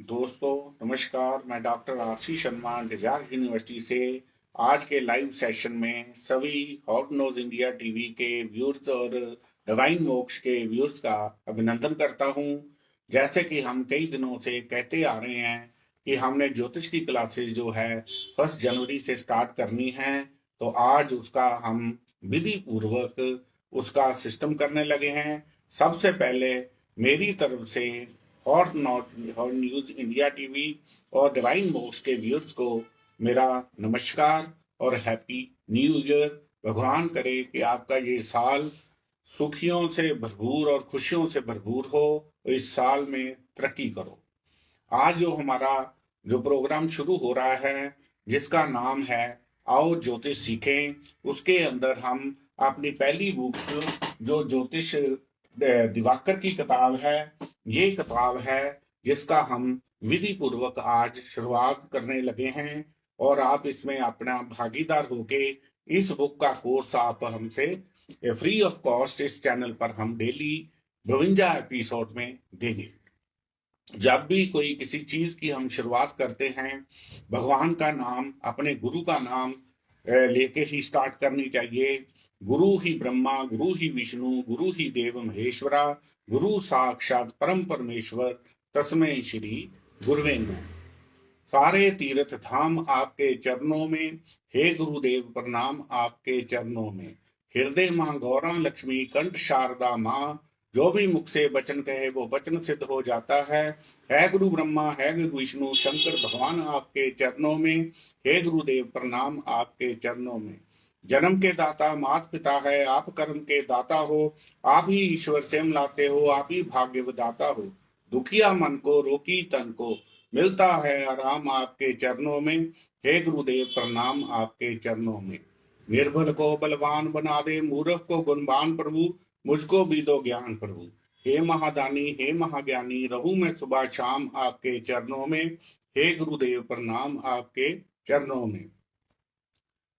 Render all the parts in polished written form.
दोस्तों नमस्कार। मैं doctor R C Sharma Desire University से आज के लाइव सेशन में सभी हॉट न्यूज इंडिया टीवी के व्यूअर्स और डिवाइन मोक्ष के व्यूअर्स का अभिनंदन करता हूं। जैसे कि हम कई दिनों से कहते आ रहे हैं कि हमने ज्योतिष की क्लासेस जो है 1 जनवरी से स्टार्ट करनी है, तो आज उसका हम विधि पूर्वक उसका सिस्टम करने लगे हैं। सबसे पहले मेरी तरफ से और नॉट और न्यूज इंडिया टीवी और डिवाइन मोक्स के व्यूअर्स को मेरा नमस्कार और हैप्पी न्यू ईयर। भगवान करे कि आपका ये साल सुखियों से भरपूर और खुशियों से भरपूर हो और इस साल में तरक्की करो। आज जो हमारा जो प्रोग्राम शुरू हो रहा है जिसका नाम है आओ ज्योतिष सीखें, उसके अंदर हम अपनी पहली बुक जो ज्योतिष दिवाकर की किताब है, ये किताब है जिसका हम विधि पूर्वक आज शुरुआत करने लगे हैं और आप इसमें अपना भागीदार होके इस बुक का कोर्स आप हमसे फ्री ऑफ कॉस्ट इस चैनल पर हम डेली 52 एपिसोड में देंगे। जब भी कोई किसी चीज की हम शुरुआत करते हैं, भगवान का नाम, अपने गुरु का नाम लेके ही स्टार्ट करनी चाहिए। गुरु ही ब्रह्मा, गुरु ही विष्णु, गुरु ही देव महेश्वरा, गुरु साक्षात परम परमेश्वर, तस्मै श्री गुरुवे नमः। सारे तीर्थ धाम आपके चरणों में, हे गुरुदेव प्रणाम आपके चरणों में। हृदय मां गौरा लक्ष्मी, कंठ शारदा मां, जो भी मुख से वचन कहे वो वचन सिद्ध हो जाता है गुरु ब्रह्मा, है गुरु विष्णु, शंकर भगवान आपके चरणों में। हे गुरुदेव प्रणाम आपके चरणों में। जन्म के दाता मात पिता है, आप कर्म के दाता हो, आप ही ईश्वर स्वयं लाते हो, आप ही भाग्य विधाता हो। दुखिया मन को रोकी तन को, मिलता है आराम आपके चरणों में। हे गुरुदेव प्रणाम आपके चरणों में। निर्बल को बलवान बना दे, मूर्ख को गुणवान प्रभु, मुझको भी दो ज्ञान प्रभु। हे महादानी, हे महाज्ञानी, रहूं मैं सुबह शाम आपके चरणों में। हे गुरुदेव प्रणाम आपके चरणों में।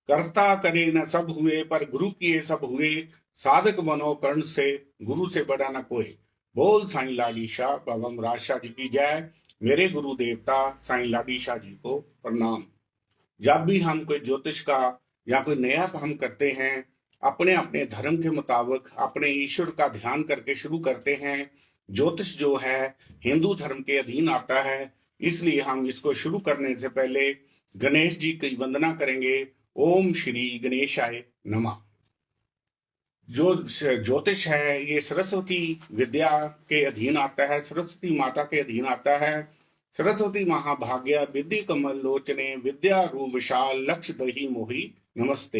कर्ता करे न सब हुए, पर गुरु किए सब हुए, साधक बनो कर्ण से, गुरु से बड़ा न कोई। बोल साईं लाडी शाह बाबा मुराद शाह जी की जय। मेरे गुरु देवता साईं लाडी शाह जी को प्रणाम। जब भी हम कोई ज्योतिष का या कोई नया काम करते हैं, अपने अपने धर्म के मुताबिक अपने ईश्वर का ध्यान करके शुरू करते हैं। ज्योतिष जो है हिंदू धर्म के अधीन आता है, इसलिए हम इसको शुरू करने से पहले गणेश जी की वंदना करेंगे। ओम श्री गणेशाय नमः। जो ज्योतिष है ये सरस्वती विद्या के अधीन आता है, सरस्वती माता के अधीन आता है। सरस्वती महाभाग्य विद्या कमल लोचने, विद्या रूप विशाल, लक्ष्य दही मोही नमस्ते।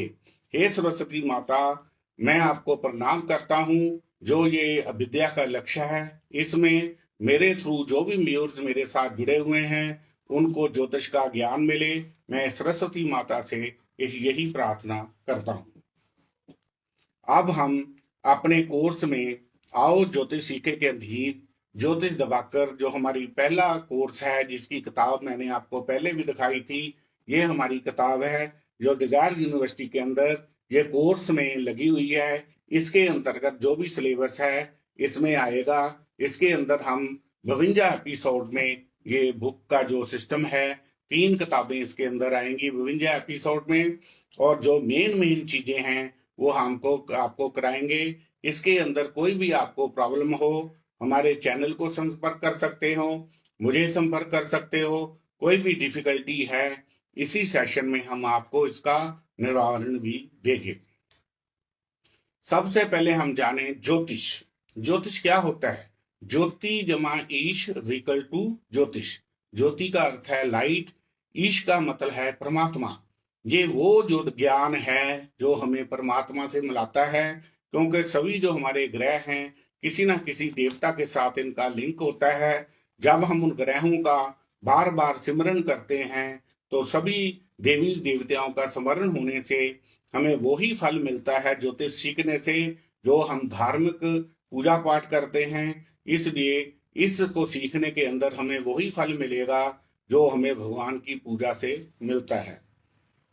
हे सरस्वती माता, मैं आपको प्रणाम करता हूँ। जो ये विद्या का लक्ष्य है, इसमें मेरे थ्रू जो भी व्यूअर्स मेरे साथ जुड़े हुए हैं उनको ज्योतिष का ज्ञान मिले, मैं सरस्वती माता से यही प्रार्थना करता हूँ। अब हम अपने कोर्स में आओ ज्योतिष सीखे के अधीन ज्योतिष दिवाकर जो हमारी पहला कोर्स है, जिसकी किताब मैंने आपको पहले भी दिखाई थी, ये हमारी किताब है जो डिजायर यूनिवर्सिटी के अंदर ये कोर्स में लगी हुई है। इसके अंतर्गत जो भी सिलेबस है इसमें आएगा। इसके अंदर हम 52 एपिसोड में ये बुक का जो सिस्टम है, 3 किताबें इसके अंदर आएंगी 52 एपिसोड में, और जो मेन चीजें हैं वो हमको आपको कराएंगे। इसके अंदर कोई भी आपको प्रॉब्लम हो, हमारे चैनल को संपर्क कर सकते हो, मुझे संपर्क कर सकते हो। कोई भी डिफिकल्टी है, इसी सेशन में हम आपको इसका निवारण भी देंगे। सबसे पहले हम जाने ज्योतिष। ज्योतिष क्या होता है? ज्योति जमा ईश इक्वल टू ज्योतिष। ज्योति का अर्थ है लाइट, ईश का मतलब है परमात्मा। ये वो जो ज्ञान है जो हमें परमात्मा से मिलाता है, क्योंकि सभी जो हमारे ग्रह हैं किसी ना किसी देवता के साथ इनका लिंक होता है। जब हम उन ग्रहों का बार बार सिमरन करते हैं तो सभी देवी देवताओं का स्मरण होने से हमें वही फल मिलता है ज्योतिष सीखने से जो हम धार्मिक पूजा पाठ करते हैं। इसलिए इसको सीखने के अंदर हमें वही फल मिलेगा जो हमें भगवान की पूजा से मिलता है।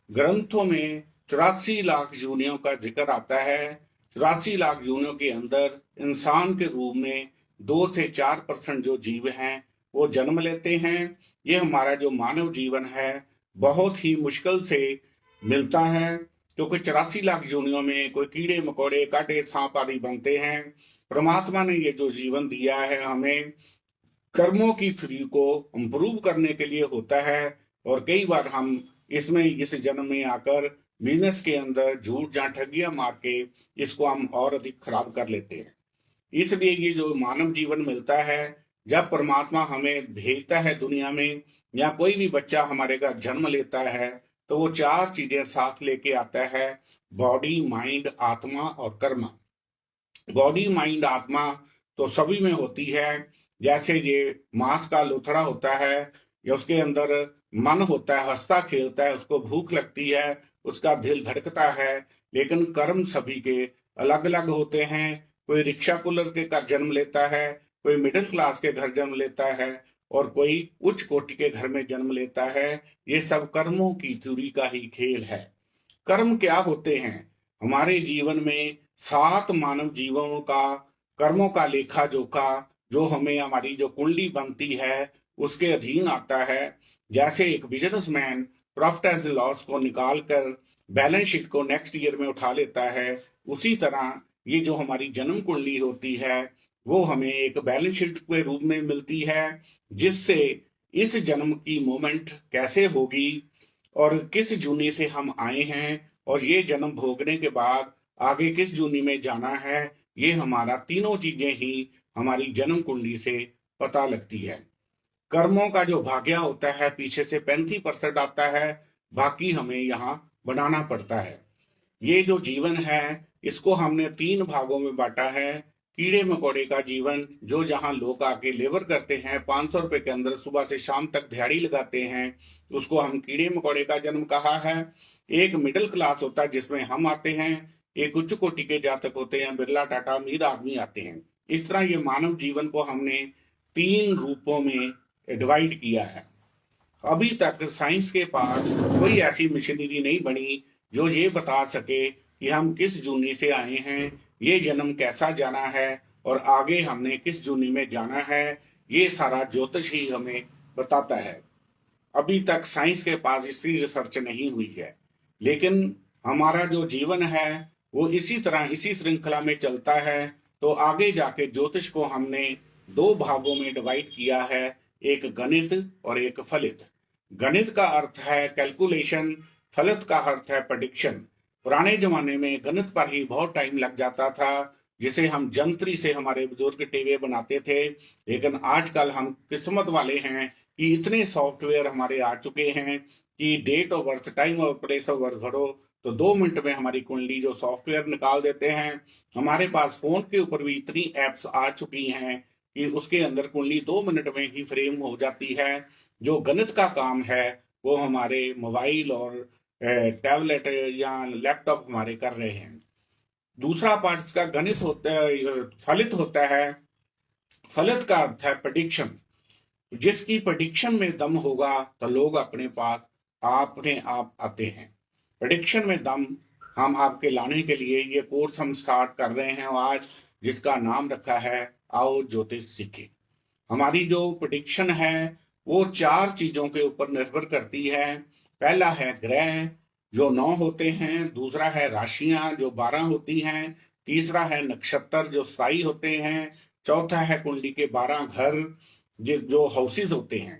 ग्रंथों में 84 लाख योनियों का जिक्र आता है। 84 लाख योनियों के अंदर इंसान के रूप में 2 से 4% जो जीव हैं वो जन्म लेते हैं। ये हमारा जो मानव जीवन है बहुत ही मुश्किल से मिलता है, क्योंकि 84 लाख योनियों में कोई कीड़े मकोड़े कांटे सांप आदि बनते हैं। परमात्मा ने ये जो जीवन दिया है हमें कर्मों की थ्री को इम्प्रूव करने के लिए होता है। और कई बार हम इसमें इस जन्म में आकर बिजनेस के अंदर झूठ या ठगियां मार के इसको हम और अधिक खराब कर लेते हैं। इसलिए ये जो मानव जीवन मिलता है, जब परमात्मा हमें भेजता है दुनिया में या कोई भी बच्चा हमारे घर जन्म लेता है, तो वो 4 चीजें साथ लेके आता है: बॉडी, माइंड, आत्मा और कर्म। बॉडी, माइंड, आत्मा तो सभी में होती है। जैसे ये मांस का लोथड़ा होता है या उसके अंदर मन होता है, हंसता खेलता है, उसको भूख लगती है, उसका दिल धड़कता है। लेकिन कर्म सभी के अलग अलग होते हैं। कोई रिक्शा पुलर के घर जन्म लेता है, कोई मिडिल क्लास के घर जन्म लेता है और कोई उच्च कोटि के घर में जन्म लेता है। ये सब कर्मों की थ्योरी का ही खेल है। कर्म क्या होते हैं? हमारे जीवन में 7 मानव जीवों का कर्मों का लेखा जोखा जो हमें हमारी जो कुंडली बनती है उसके अधीन आता है। जैसे एक बिजनेसमैन प्रॉफिट एंड लॉस को निकाल कर बैलेंस शीट को नेक्स्ट ईयर में उठा लेता है, उसी तरह ये जो हमारी जन्म कुंडली होती है वो हमें एक बैलेंस शीट के रूप में मिलती है, जिससे इस जन्म की मोमेंट कैसे होगी और किस जूनी से हम आए हैं और ये जन्म भोगने के बाद आगे किस जूनी में जाना है, ये हमारा तीनों चीजें ही हमारी जन्म कुंडली से पता लगती है। कर्मों का जो भाग्य होता है पीछे से 35% आता है, बाकी हमें यहाँ बनाना पड़ता है। ये जो जीवन है इसको हमने 3 भागों में बांटा है। कीड़े मकोड़े का जीवन, जो जहां लोग आके लेबर करते हैं 500 रुपए के अंदर सुबह से शाम तक दिहाड़ी लगाते हैं, उसको हम कीड़े मकोड़े का जन्म कहा है। एक मिडिल क्लास होता है जिसमें हम आते हैं, एक उच्च कोटि के जातक होते हैं, बिरला टाटा अमीर आदमी आते हैं। इस तरह ये मानव जीवन को हमने 3 रूपों में डिवाइड किया है। अभी तक साइंस के पास कोई ऐसी मशीनरी नहीं बनी जो ये बता सके कि हम किस जूनी से आए हैं, ये जन्म कैसा जाना है और आगे हमने किस जूनी में जाना है। ये सारा ज्योतिष ही हमें बताता है। अभी तक साइंस के पास इसकी रिसर्च नहीं हुई है, लेकिन हमारा जो जीवन है वो इसी तरह इसी श्रृंखला में चलता है। तो आगे जाके ज्योतिष को हमने 2 भागों में डिवाइड किया है, एक गणित और एक फलित। गणित का अर्थ है कैलकुलेशन, फलित का अर्थ है प्रेडिक्शन। पुराने जमाने में गणित पर ही बहुत टाइम लग जाता था, जिसे हम जंत्री से हमारे बुजुर्ग टेवे बनाते थे। लेकिन आजकल हम किस्मत वाले हैं कि इतने सॉफ्टवेयर हमारे आ चुके हैं कि date of birth, time of place of birth भरो तो 2 मिनट में हमारी कुंडली जो सॉफ्टवेयर निकाल देते हैं। हमारे पास फोन के ऊपर भी इतनी एप्स आ चुकी हैं कि उसके अंदर कुंडली 2 मिनट में ही फ्रेम हो जाती है। जो गणित का काम है वो हमारे मोबाइल और टैबलेट या लैपटॉप हमारे कर रहे हैं। दूसरा पार्ट इसका गणित होता है, फलित होता है। फलित का अर्थ है प्रेडिक्शन। जिसकी प्रेडिक्शन में दम होगा तो लोग अपने पास अपने आप आते हैं। प्रेडिक्शन में दम हम आपके लाने के लिए ये कोर्स हम स्टार्ट कर रहे हैं आज, जिसका नाम रखा है आओ ज्योतिष सीखें। हमारी जो प्रेडिक्शन है वो 4 चीजों के ऊपर निर्भर करती है। पहला है ग्रह जो 9 होते हैं, दूसरा है राशियां जो 12 होती हैं, तीसरा है नक्षत्र जो 27 होते हैं, चौथा है कुंडली के 12 घर जो हाउसेस होते हैं।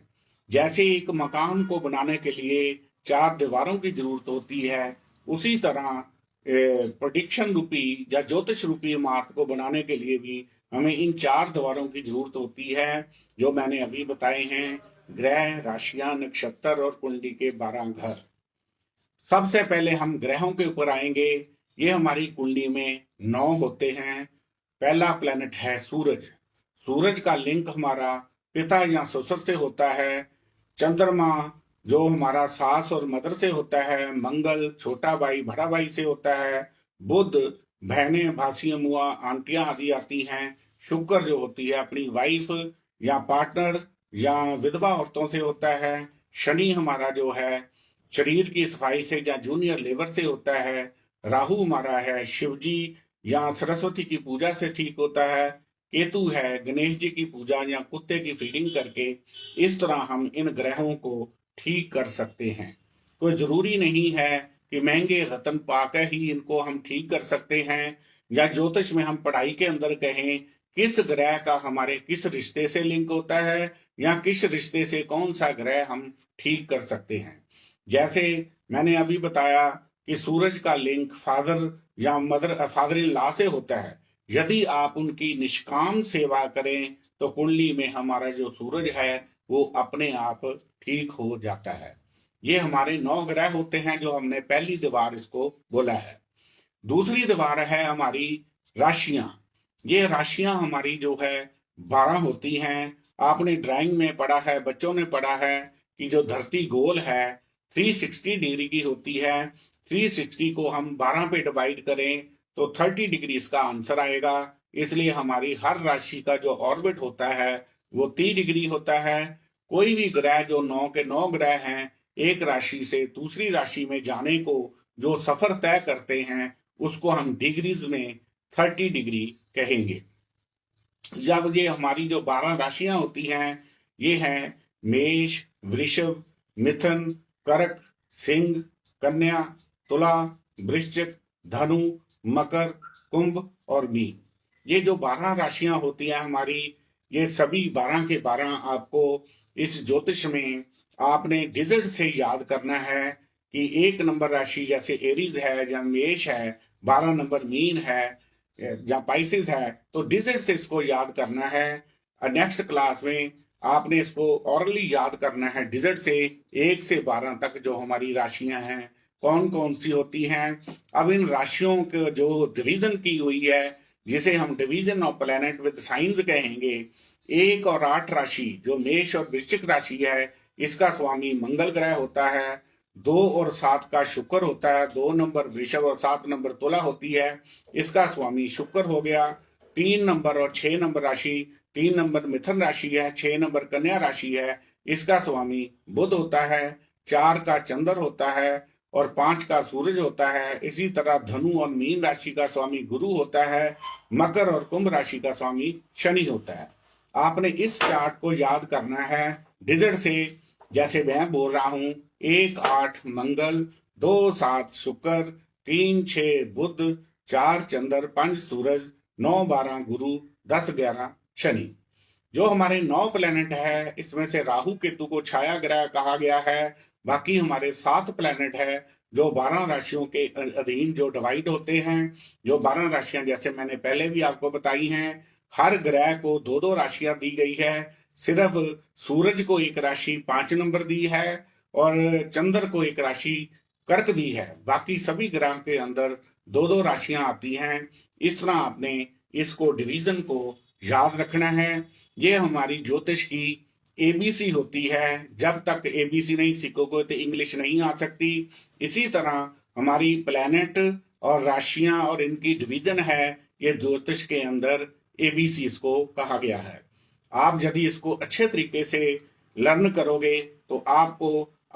जैसे एक मकान को बनाने के लिए 4 दीवारों की जरूरत होती है, उसी तरह प्रेडिक्शन रूपी या ज्योतिष रूपी इमारत को बनाने के लिए भी हमें इन 4 दीवारों की जरूरत होती है, जो मैंने अभी बताए हैं: ग्रह, राशियां, नक्षत्र और कुंडली के 12 घर। सबसे पहले हम ग्रहों के ऊपर आएंगे। ये हमारी कुंडली में 9 होते हैं। पहला प्लेनेट है सूरज। सूरज का लिंक हमारा पिता या ससुर से होता है। चंद्रमा जो हमारा सास और मदर से होता है। मंगल छोटा भाई बड़ा भाई से होता है। बुध बहनें, भासियां, मुआ, आंटियां आदि आती हैं। शुक्र जो होती है अपनी वाइफ या पार्टनर या विधवा औरतों से होता है। शनि हमारा जो है शरीर की सफाई से या जूनियर लेबर से होता है। राहु हमारा है शिव जी या सरस्वती की पूजा से ठीक होता है। केतु है, गणेश जी की पूजा या कुत्ते की फीडिंग करके इस तरह हम इन ग्रहों को ठीक कर सकते हैं। कोई जरूरी नहीं है कि महंगे रत्न पाकर ही इनको हम ठीक कर सकते हैं, या ज्योतिष में हम पढ़ाई के अंदर कहें किस ग्रह का हमारे किस रिश्ते से लिंक होता है या किस रिश्ते से कौन सा ग्रह हम ठीक कर सकते हैं। जैसे मैंने अभी बताया कि सूरज का लिंक फादर या फादर इन लॉ से होता है। यदि आप उनकी निष्काम सेवा करें तो कुंडली में हमारा जो सूरज है वो अपने आप ठीक हो जाता है। ये हमारे 9 ग्रह होते हैं जो हमने पहली दीवार इसको बोला है। दूसरी दीवार है हमारी राशियां। ये राशियां हमारी जो है 12 होती हैं। आपने ड्राइंग में पढ़ा है, बच्चों ने पढ़ा है कि जो धरती गोल है 360 डिग्री की होती है। 360 को हम 12 पे डिवाइड करें तो 30 डिग्री इसका आंसर आएगा। इसलिए हमारी हर राशि का जो ऑर्बिट होता है वो 30 डिग्री होता है। कोई भी ग्रह जो 9 के 9 ग्रह हैं, एक राशि से दूसरी राशि में जाने को जो सफर तय करते हैं उसको हम डिग्रीज में 30 डिग्री कहेंगे। जब ये हमारी जो 12 राशियां होती हैं ये हैं मेष, वृषभ, मिथुन, कर्क, सिंह, कन्या, तुला, वृश्चिक, धनु, मकर, कुंभ और मीन। ये जो 12 राशियां होती हैं हमारी, ये सभी 12 के 12 आपको इस ज्योतिष में आपने डिजिट से याद करना है कि 1 नंबर राशि जैसे एरीज है या मेष है, 12 नंबर मीन है या पाइसेस है, तो डिजिट से इसको याद करना है। नेक्स्ट क्लास में आपने इसको ऑरली याद करना है डिजिट से 1 से 12 तक जो हमारी राशियां हैं कौन कौन सी होती हैं। अब इन राशियों के जो डिवीजन की हुई है जिसे हम division of planet with science कहेंगे, 1 और 8 राशि जो मेष और वृश्चिक राशि है इसका स्वामी मंगल ग्रह होता है। 2 और 7 का शुक्र होता है। 2 नंबर वृषभ और 7 नंबर तुला होती है, इसका स्वामी शुक्र हो गया। 3 नंबर और 6 नंबर राशि, 3 नंबर मिथुन राशि है, 6 नंबर कन्या राशि है, इसका स्वामी बुध होता है। 4 का चंद्र होता है और 5 का सूरज होता है। इसी तरह धनु और मीन राशि का स्वामी गुरु होता है। मकर और कुंभ राशि का स्वामी शनि होता है। आपने इस चार्ट को याद करना है डिजिट से, जैसे मैं बोल रहा हूं 1 8 मंगल, 2 7 शुक्र, 3 6 बुध, 4 चंद्र, 5 सूरज, 9 12 गुरु, 10 11 शनि। जो हमारे 9 प्लेनेट है इसमें से राहु केतु को छाया ग्रह कहा गया है। बाकी हमारे 7 प्लेनेट है जो 12 राशियों के अधीन जो डिवाइड होते हैं। जो 12 राशियां जैसे मैंने पहले भी आपको बताई हैं, हर ग्रह को 2-2 राशियां दी गई है। सिर्फ सूरज को एक राशि 5 नंबर दी है और चंद्र को एक राशि कर्क दी है। बाकी सभी ग्रह के अंदर 2-2 राशियां आती हैं। इस तरह आपने इसको डिवीजन को याद रखना है। ये हमारी ज्योतिष की एबीसी होती है। जब तक एबीसी नहीं सीखोगे तो इंग्लिश नहीं आ सकती। इसी तरह हमारी प्लैनेट और राशियां और इनकी डिवीजन है, ये ज्योतिष के अंदर एबीसी इसको कहा गया है। आप यदि इसको अच्छे तरीके से लर्न करोगे तो आपको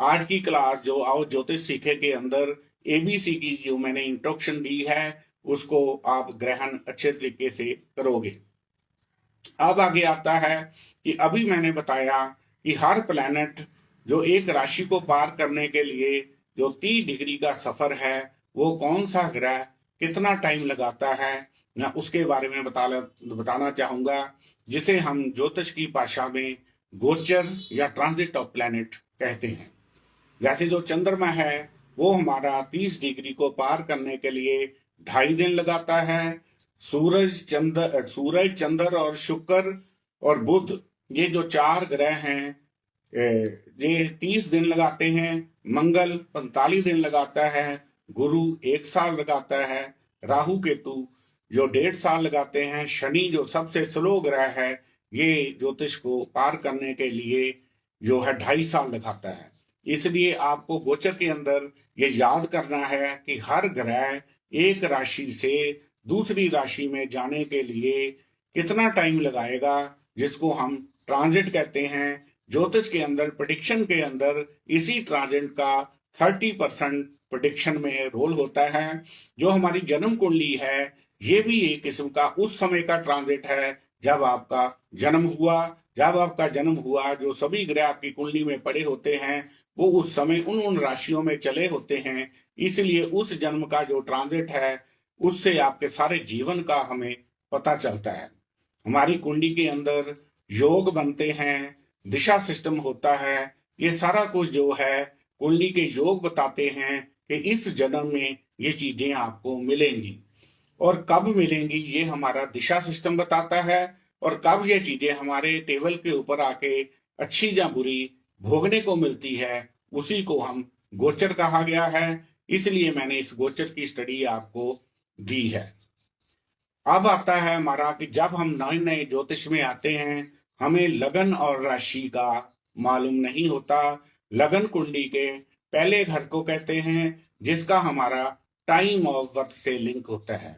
आज की क्लास जो आओ ज्योतिष सीखे के अंदर एबीसी की जो मैंने इंट्रोडक्शन दी है उसको आप ग्रहण अच्छे तरीके से करोगे। अब आगे आता है कि अभी मैंने बताया कि हर प्लैनेट जो एक राशि को पार करने के लिए जो 30 डिग्री का सफर है वो कौन सा ग्रह कितना टाइम लगाता है, मैं उसके बारे में बताना चाहूंगा, जिसे हम ज्योतिष की भाषा में गोचर या ट्रांजिट ऑफ प्लैनेट कहते हैं। जैसे जो चंद्रमा है वो हमारा 30 डिग्री को पार करने के लिए 2.5 दिन लगाता है। सूरज चंद्र और शुक्र और बुध ये जो 4 ग्रह हैं ये 30 दिन लगाते हैं। मंगल 45 दिन लगाता है। गुरु 1 साल लगाता है। राहु केतु जो 1.5 साल लगाते हैं। शनि जो सबसे स्लो ग्रह है ये ज्योतिष को पार करने के लिए जो है 2.5 साल लगाता है। इसलिए आपको गोचर के अंदर ये याद करना है कि हर ग्रह एक राशि से दूसरी राशि में जाने के लिए कितना टाइम लगाएगा, जिसको हम ट्रांजिट कहते हैं। ज्योतिष के अंदर प्रेडिक्शन के अंदर इसी ट्रांजिट का 30% प्रेडिक्शन में रोल होता है। जो हमारी जन्म कुंडली है ये भी एक किस्म का उस समय का ट्रांजिट है जब आपका जन्म हुआ। जब आपका जन्म हुआ जो सभी ग्रह आपकी कुंडली में पड़े होते हैं वो उस समय उन उन राशियों में चले होते हैं, इसलिए उस जन्म का जो ट्रांजिट है उससे आपके सारे जीवन का हमें पता चलता है। हमारी कुंडली के अंदर योग बनते हैं, दिशा सिस्टम होता है, ये सारा कुछ जो है कुंडली के योग बताते हैं कि इस जन्म में ये चीजें आपको मिलेंगी और कब मिलेंगी ये हमारा दिशा सिस्टम बताता है, और कब ये चीजें हमारे टेबल के ऊपर आके अच्छी या बुरी भोगने को मिलती है उसी को हम गोचर कहा गया है, इसलिए मैंने इस गोचर की स्टडी आपको दी है। अब आता है हमारा कि जब हम नए नए ज्योतिष में आते हैं हमें लगन और राशि का मालूम नहीं होता। लगन कुंडली के पहले घर को कहते हैं जिसका हमारा टाइम ऑफ बर्थ से लिंक होता है।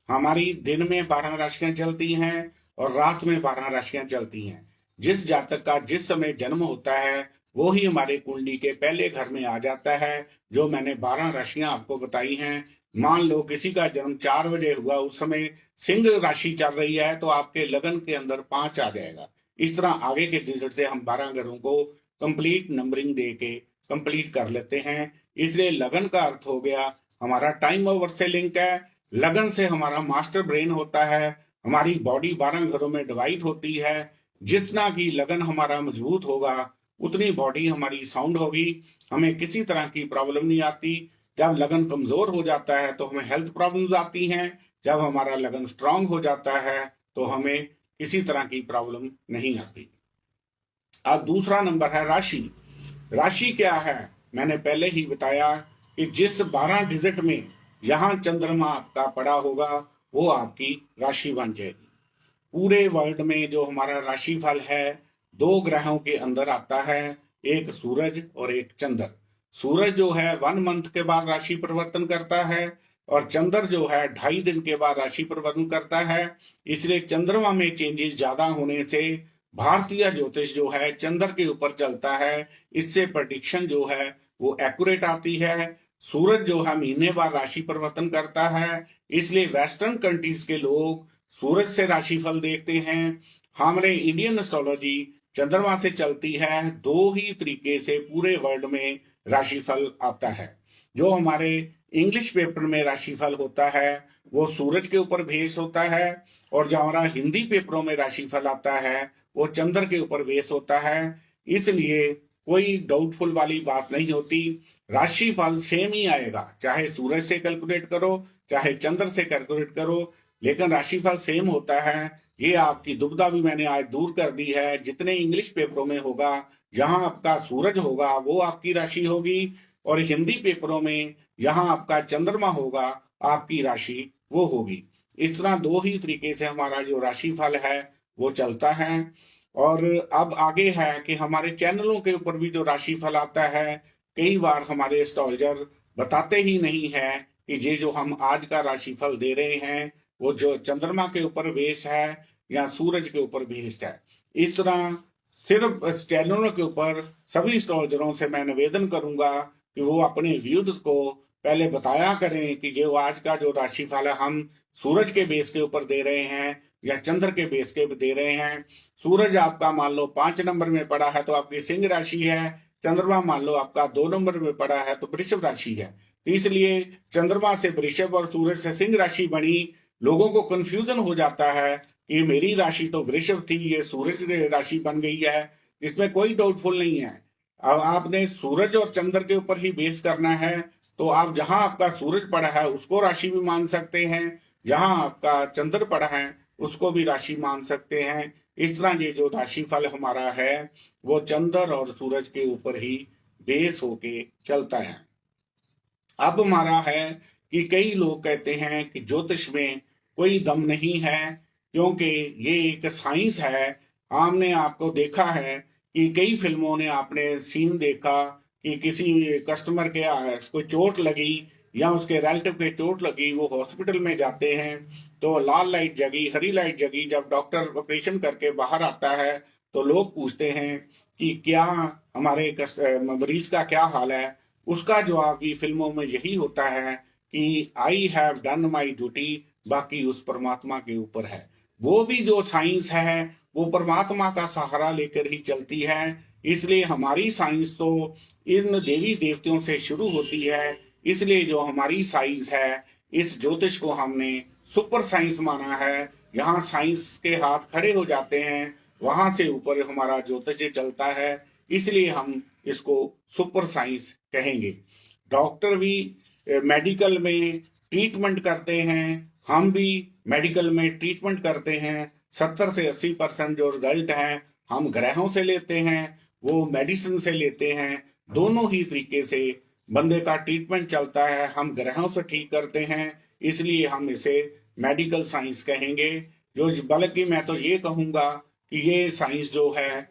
हमारी दिन में 12 राशियां चलती हैं और रात में 12 राशियां चलती हैं। जिस जातक का जिस समय जन्म होता है वो ही हमारे कुंडली के पहले घर में आ जाता है। जो मैंने 12 राशियां आपको बताई हैं, मान लो किसी का जन्म 4 बजे हुआ, उस समय सिंह राशि चल रही है तो आपके लगन के अंदर 5 आ जाएगा। इस तरह आगे के डिजिट से हम 12 घरों को कंप्लीट नंबरिंग दे के कंप्लीट कर लेते हैं। इसलिए लगन का अर्थ हो गया हमारा टाइम ओवर से लिंक है। लगन से हमारा मास्टर ब्रेन होता है, हमारी बॉडी 12 घरों में डिवाइड होती है। जितना की लगन हमारा मजबूत होगा उतनी बॉडी हमारी साउंड होगी, हमें किसी तरह की प्रॉब्लम नहीं आती। जब लगन कमजोर हो जाता है तो हमें हेल्थ प्रॉब्लम्स आती हैं, जब हमारा लगन स्ट्रांग हो जाता है तो हमें किसी तरह की प्रॉब्लम नहीं आती। अब दूसरा नंबर है राशि। राशि क्या है? मैंने पहले ही बताया कि जिस 12 डिजिट में यहां चंद्रमा आपका पड़ा होगा वो आपकी राशि बन जाएगी। पूरे वर्ल्ड में जो हमारा राशिफल है 2 ग्रहों के अंदर आता है, एक सूरज और एक चंद्र। सूरज जो है 1 मंथ के बाद राशि परिवर्तन करता है और चंद्र जो है 2.5 दिन के बाद राशि परिवर्तन करता है। इसलिए चंद्रमा में चेंजेस ज्यादा होने से भारतीय ज्योतिष जो है चंद्र के ऊपर चलता है, इससे प्रडिक्शन जो है वो एक्यूरेट आती है। सूरज जो है महीने बाद राशि परिवर्तन करता है, इसलिए वेस्टर्न कंट्रीज के लोग सूरज से राशिफल देखते हैं। हमारे इंडियन एस्ट्रोलॉजी चंद्रमा से चलती है। 2 ही तरीके से पूरे वर्ल्ड में राशिफल आता है। जो हमारे इंग्लिश पेपर में राशिफल होता है वो सूरज के ऊपर बेस होता है, और जो हमारा हिंदी पेपरों में राशिफल आता है वो चंद्र के ऊपर बेस होता है। इसलिए कोई डाउटफुल वाली बात नहीं होती, राशिफल सेम ही आएगा, चाहे सूरज से कैलकुलेट करो चाहे चंद्र से कैलकुलेट करो, लेकिन राशिफल सेम होता है। ये आपकी दुविधा भी मैंने आज दूर कर दी है। जितने इंग्लिश पेपरों में होगा जहां आपका सूरज होगा वो आपकी राशि होगी, और हिंदी पेपरों में जहां आपका चंद्रमा होगा आपकी राशि वो होगी। इस तरह 2 ही तरीके से हमारा जो राशिफल है वो चलता है। और अब आगे है कि हमारे चैनलों के ऊपर भी जो राशिफल आता है, कई बार हमारे एस्ट्रोलॉजर बताते ही नहीं है कि ये जो हम आज का राशिफल दे रहे हैं वो जो चंद्रमा के ऊपर बेस है या सूरज के ऊपर बेस्ड है। इस तरह सिर्फ चैनलों के ऊपर सभी एस्ट्रोलॉजरों से मैं निवेदन करूंगा कि वो अपने व्यूज को पहले बताया करें कि जो आज का जो राशिफल है हम सूरज के बेस के ऊपर दे रहे हैं या चंद्र के बेस के दे रहे हैं। सूरज आपका मान लो 5 नंबर में पड़ा है तो आपकी सिंह राशि है, चंद्रमा मान लो आपका 2 नंबर में पड़ा है तो वृषभ राशि है। इसलिए चंद्रमा से वृषभ और सूरज से सिंह राशि बनी। लोगों को कंफ्यूजन हो जाता है कि मेरी राशि तो वृषभ थी, ये सूरज राशि बन गई है। इसमें कोई डाउटफुल नहीं है। अब आपने सूरज और चंद्र के ऊपर ही बेस करना है, तो आप जहां आपका सूरज पड़ा है उसको राशि भी मान सकते हैं, जहां आपका चंद्र पड़ा है उसको भी राशि मान सकते हैं। इस तरह ये जो राशिफल हमारा है वो चंद्र और सूरज के ऊपर ही बेस होके चलता है। अब हमारा है कि कई लोग कहते हैं कि ज्योतिष में कोई दम नहीं है क्योंकि ये एक साइंस है। हमने आपको देखा है कि कई फिल्मों ने आपने सीन देखा कि किसी कस्टमर के कोई चोट लगी या उसके रिलेटिव के चोट लगी, वो हॉस्पिटल में जाते हैं तो लाल लाइट जगी, हरी लाइट जगी। जब डॉक्टर ऑपरेशन करके बाहर आता है तो लोग पूछते हैं कि क्या हमारे मरीज का क्या हाल है। उसका जवाब भी फिल्मों में यही होता है कि I have done my duty, बाकी उस परमात्मा के ऊपर है। वो भी जो साइंस है वो परमात्मा का सहारा लेकर ही चलती है। इसलिए हमारी साइंस तो इन देवी देवताओं से शुरू होती है। इसलिए जो हमारी साइंस है, इस ज्योतिष को हमने सुपर साइंस माना है। यहाँ साइंस के हाथ खड़े हो जाते हैं, वहां से ऊपर हमारा ज्योतिष चलता है। इसलिए हम इसको सुपर साइंस कहेंगे। डॉक्टर भी मेडिकल में ट्रीटमेंट करते हैं, हम भी मेडिकल में ट्रीटमेंट करते हैं। 70 से 80% जो रिजल्ट है हम ग्रहों से लेते हैं, वो मेडिसिन से लेते हैं। दोनों ही तरीके से बंदे का ट्रीटमेंट चलता है, हम ग्रहों से ठीक करते हैं। इसलिए हम इसे मेडिकल साइंस कहेंगे। जो बल्कि मैं तो ये कहूंगा कि ये साइंस जो है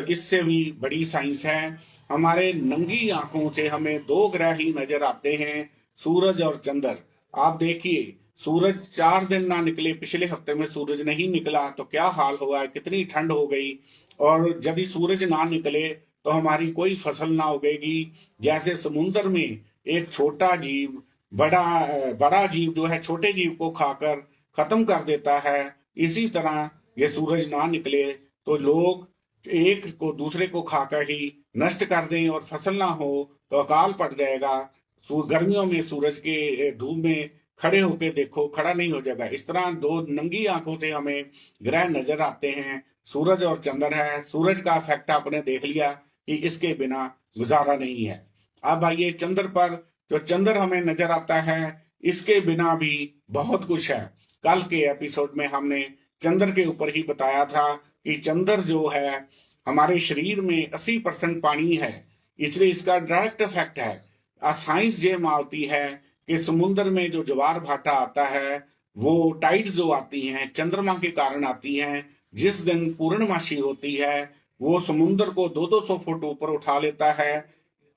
इससे भी बड़ी साइंस है। हमारे नंगी आंखों से हमें दो ग्रह ही नजर आते हैं, सूरज और चंद्र। आप देखिए, सूरज 4 दिन ना निकले, पिछले हफ्ते में सूरज नहीं निकला तो क्या हाल हुआ है, कितनी ठंड हो गई। और यदि सूरज ना निकले तो हमारी कोई फसल ना उगेगी। जैसे समुन्द्र में एक छोटा जीव बड़ा बड़ा जीव जो है छोटे जीव को खाकर खत्म कर देता है, इसी तरह ये सूरज ना निकले तो लोग एक को दूसरे को खाकर ही नष्ट कर दें और फसल ना हो तो अकाल पड़ जाएगा। गर्मियों में सूरज के धूप में खड़े होके देखो, खड़ा नहीं हो जाएगा। इस तरह दो नंगी आंखों से हमें ग्रह नजर आते हैं, सूरज और चंद्र है। सूरज का इफेक्ट आपने देख लिया कि इसके बिना गुजारा नहीं है। अब आइए चंद्र पर। जो चंद्र हमें नजर आता है, इसके बिना भी बहुत कुछ है। कल के एपिसोड में हमने चंद्र के ऊपर ही बताया था कि चंद्र जो है हमारे शरीर में 80% पानी है, इसलिए इसका डायरेक्ट इफेक्ट है। साइंस ये मानती है कि समुद्र में जो ज्वार भाटा आता है, वो टाइड्स जो आती हैं चंद्रमा के कारण आती हैं। जिस दिन पूर्णमासी होती है वो समुद्र को 200-200 फुट ऊपर उठा लेता है।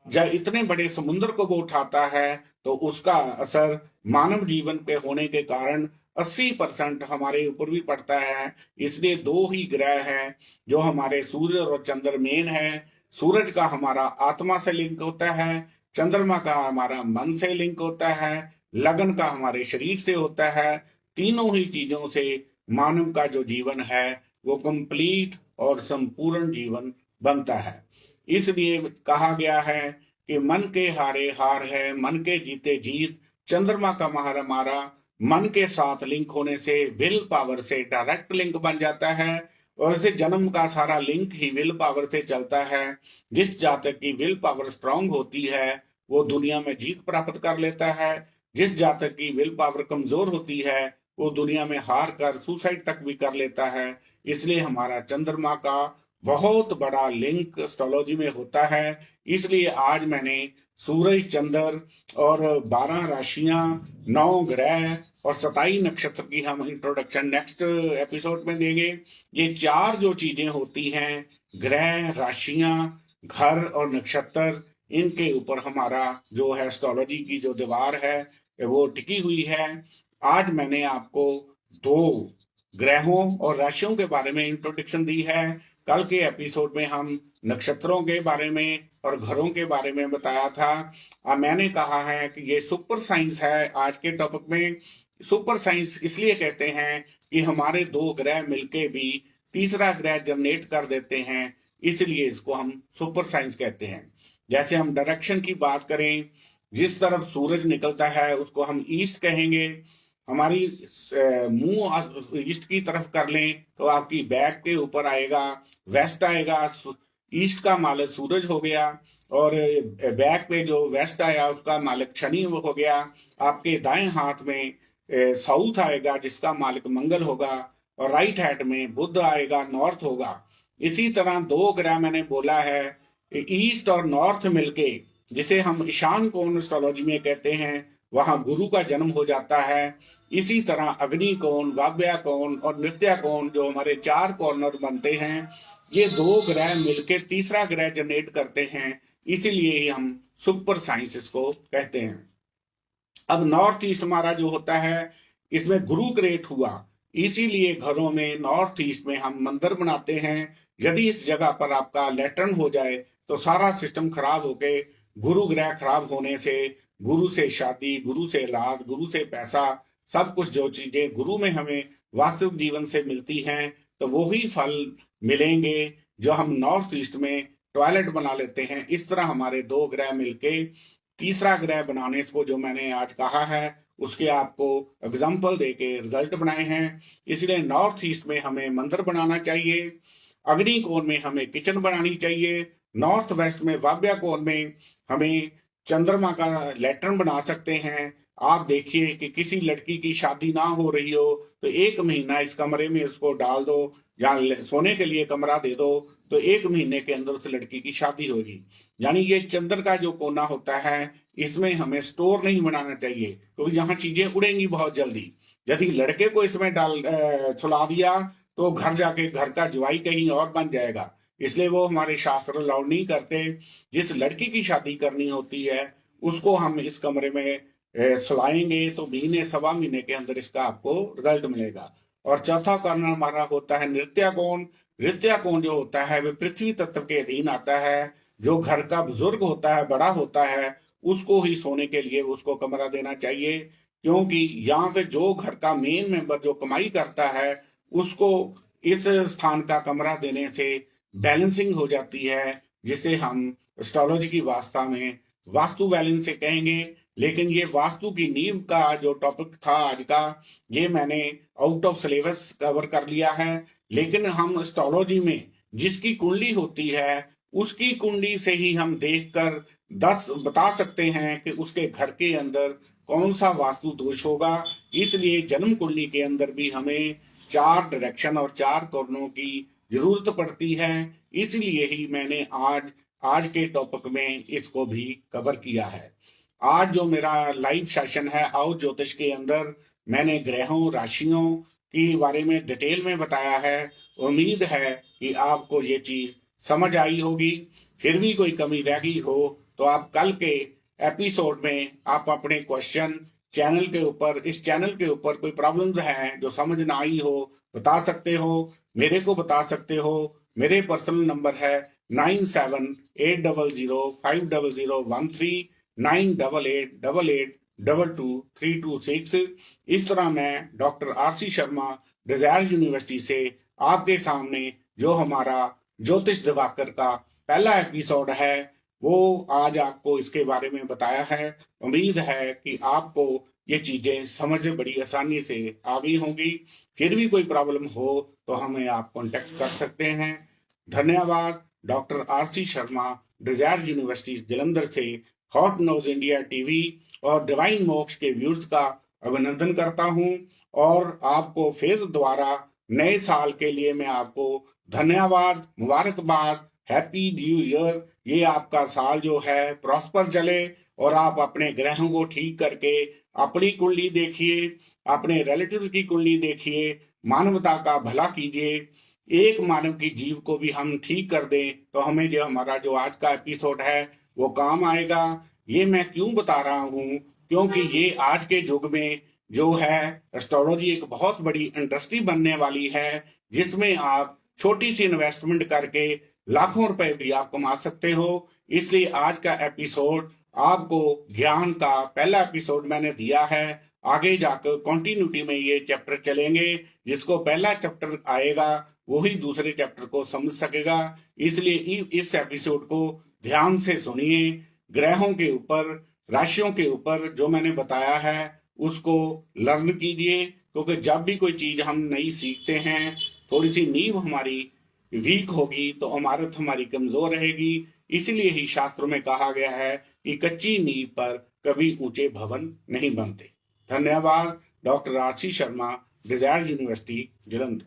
जब इतने बड़े समुद्र को वो उठाता है तो उसका असर मानव जीवन पे होने के कारण 80% हमारे ऊपर भी पड़ता है। इसलिए दो ही ग्रह हैं जो हमारे सूर्य और चंद्र मेन है। सूरज का हमारा आत्मा से लिंक होता है, चंद्रमा का हमारा मन से लिंक होता है, लगन का हमारे शरीर से होता है। तीनों ही चीजों से मानव का जो जीवन है वो कंप्लीट और संपूर्ण जीवन बनता है। इसलिए कहा गया है कि मन के हारे हार है, मन के जीते जीत। चंद्रमा का हमारा मन के साथ लिंक होने से विल पावर से डायरेक्ट लिंक बन जाता है। और इसे जन्म का सारा लिंक ही विल पावर से चलता है। जिस जातक की विल पावर स्ट्रांग होती है वो दुनिया में जीत प्राप्त कर लेता है। जिस जातक की विल पावर कमजोर होती है वो दुनिया में हार कर सुसाइड तक भी कर लेता है। इसलिए हमारा चंद्रमा का बहुत बड़ा लिंक एस्ट्रोलॉजी में होता है। इसलिए आज मैंने सूरज, चंद्र और 12 राशियां, 9 ग्रह और 27 नक्षत्र की हम इंट्रोडक्शन नेक्स्ट एपिसोड में देंगे। ये चार जो चीजें होती हैं, ग्रह, राशियां, घर और नक्षत्र, इनके ऊपर हमारा जो है एस्ट्रोलॉजी की जो दीवार है वो टिकी हुई है। आज मैंने आपको 2 ग्रहों और राशियों के बारे में इंट्रोडक्शन दी है। कल के एपिसोड में हम नक्षत्रों के बारे में और घरों के बारे में बताया था। अब मैंने कहा है कि ये सुपर साइंस है। आज के टॉपिक में सुपर साइंस इसलिए कहते हैं कि हमारे 2 ग्रह मिलके भी तीसरा ग्रह जनरेट कर देते हैं, इसलिए इसको हम सुपर साइंस कहते हैं। जैसे हम डायरेक्शन की बात करें, जिस तरफ सूरज निकलता है उसको हम ईस्ट कहेंगे। हमारी मुंह ईस्ट की तरफ कर लें तो आपकी बैक के ऊपर आएगा वेस्ट आएगा। ईस्ट का मालिक सूरज हो गया और बैक पे जो वेस्ट आया उसका मालिक शनि हो गया। आपके दाएं हाथ में साउथ आएगा जिसका मालिक मंगल होगा और राइट हैंड में बुध आएगा, नॉर्थ होगा। इसी तरह 2 ग्रह मैंने बोला है, ईस्ट और नॉर्थ मिलके जिसे हम ईशान कोण एस्ट्रोलॉजी में कहते हैं, वहां गुरु का जन्म हो जाता है। इसी तरह अग्नि कोण, वाव्या कोण और नृत्या कोण जो हमारे 4 कॉर्नर बनते हैं, ये 2 ग्रह मिलके तीसरा ग्रह जनरेट करते हैं। इसीलिए हम सुपर साइंस इसको कहते हैं। अब नॉर्थ ईस्ट हमारा जो होता है इसमें गुरु क्रिएट हुआ, इसीलिए घरों में नॉर्थ ईस्ट में हम मंदिर बनाते हैं। यदि इस जगह पर आपका लैट्रिन हो जाए तो सारा सिस्टम खराब होके, गुरु ग्रह खराब होने से गुरु से शादी, गुरु से औलाद, गुरु से पैसा, सब कुछ जो चीजें गुरु में हमें वास्तविक जीवन से मिलती हैं तो वो ही फल मिलेंगे जो हम नॉर्थ ईस्ट में टॉयलेट बना लेते हैं। इस तरह हमारे दो ग्रह मिलके तीसरा ग्रह बनाने को जो मैंने आज कहा है उसके आपको एग्जाम्पल देके रिजल्ट बनाए हैं। इसलिए नॉर्थ ईस्ट में हमें मंदिर बनाना चाहिए, अग्नि कोण में हमें किचन बनानी चाहिए, नॉर्थ वेस्ट में वाव्या कोण में हमें चंद्रमा का लैट्रिन बना सकते हैं। आप देखिए कि किसी लड़की की शादी ना हो रही हो तो 1 महीना इस कमरे में उसको डाल दो या सोने के लिए कमरा दे दो तो 1 महीने के अंदर उस लड़की की शादी होगी। यानी ये चंद्र का जो कोना होता है इसमें हमें स्टोर नहीं बनाना चाहिए क्योंकि यहाँ चीजें उड़ेंगी बहुत जल्दी। यदि लड़के को इसमें सुला दिया तो घर जाके घर का जुआई कहीं और बन जाएगा। इसलिए वो हमारे शास्त्र अलाउ नहीं करते। जिस लड़की की शादी करनी होती है उसको हम इस कमरे में सुलाएंगे तो महीने सवा महीने के अंदर इसका आपको रिजल्ट मिलेगा। और चौथा कारण हमारा होता है नृत्या कोण। नृत्या कोण जो होता है वह पृथ्वी तत्व के अधीन आता है। जो घर का बुजुर्ग होता है, बड़ा होता है, उसको ही सोने के लिए उसको कमरा देना चाहिए क्योंकि यहाँ पे जो घर का मेन मेंबर जो कमाई करता है उसको इस स्थान का कमरा देने से बैलेंसिंग हो जाती है, जिसे हम एस्ट्रोलॉजी की भाषा में वास्तु बैलेंस से कहेंगे। लेकिन ये वास्तु की नींव का जो टॉपिक था आज का, ये मैंने आउट ऑफ सिलेबस कवर कर लिया है। लेकिन हम एस्ट्रोलॉजी में जिसकी कुंडली होती है उसकी कुंडली से ही हम देखकर 10 बता सकते हैं कि उसके घर के अंदर कौन सा वास्तु दोष होगा। इसलिए जन्म कुंडली के अंदर भी हमें 4 डायरेक्शन और 4 कोणों की जरूरत पड़ती है। इसलिए ही मैंने आज के टॉपिक में इसको भी कवर किया है। आज जो मेरा लाइव सेशन है आओ ज्योतिष के अंदर मैंने ग्रहों राशियों के बारे में डिटेल में बताया है। उम्मीद है कि आपको ये चीज समझ आई होगी। फिर भी कोई कमी रह गई हो तो आप कल के एपिसोड में आप अपने क्वेश्चन चैनल के ऊपर, इस चैनल के ऊपर कोई प्रॉब्लम्स हैं जो समझ ना आई हो बता सकते हो, मेरे को बता सकते हो। मेरे पर्सनल नंबर है 9780050013 9888222326। इस तरह मैं doctor R C Sharma Desire University से आपके सामने जो हमारा ज्योतिष दिवाकर का पहला एपिसोड है वो आज आपको इसके बारे में बताया है। उम्मीद है कि आपको ये चीजें समझ बड़ी आसानी से आ गई होंगी। फिर भी कोई प्रॉब्लम हो तो हमें आप कांटेक्ट कर सकते हैं। धन्यवाद। Doctor R C Sharma Desire University Jalandhar से हॉट न्यूज इंडिया टीवी और डिवाइन मोक्ष के व्यूअर्स का अभिनंदन करता हूं और आपको फिर दोबारा नए साल के लिए मैं आपको धन्यवाद, मुबारकबाद, हैप्पी न्यू ईयर। ये आपका साल जो है प्रॉस्पर चले और आप अपने ग्रहों को ठीक करके अपनी कुंडली देखिए, अपने रिलेटिव्स की कुंडली देखिए, मानवता का भला कीजिए। एक मानव की जीव को भी हम ठीक कर दें तो हमें जो हमारा जो आज का एपिसोड है वो काम आएगा। ये मैं क्यों बता रहा हूँ क्योंकि ये आज के युग में जो है एस्ट्रोलॉजी एक बहुत बड़ी इंडस्ट्री बनने वाली है जिसमें आप छोटी सी इन्वेस्टमेंट करके लाखों रुपए भी आप कमा सकते हो। इसलिए आज का एपिसोड आपको ज्ञान का पहला एपिसोड मैंने दिया है। आगे जाकर कंटिन्यूटी में ये चैप्टर चलेंगे। जिसको पहला चैप्टर आएगा वही दूसरे चैप्टर को समझ सकेगा। इसलिए इस एपिसोड को ध्यान से सुनिए। ग्रहों के ऊपर, राशियों के ऊपर जो मैंने बताया है उसको लर्न कीजिए क्योंकि जब भी कोई चीज हम नई सीखते हैं थोड़ी सी नींव हमारी वीक होगी तो इमारत हमारी कमजोर रहेगी। इसीलिए ही शास्त्रों में कहा गया है कि कच्ची नींव पर कभी ऊंचे भवन नहीं बनते। धन्यवाद। Doctor R C Sharma, Desire University, Jalandhar.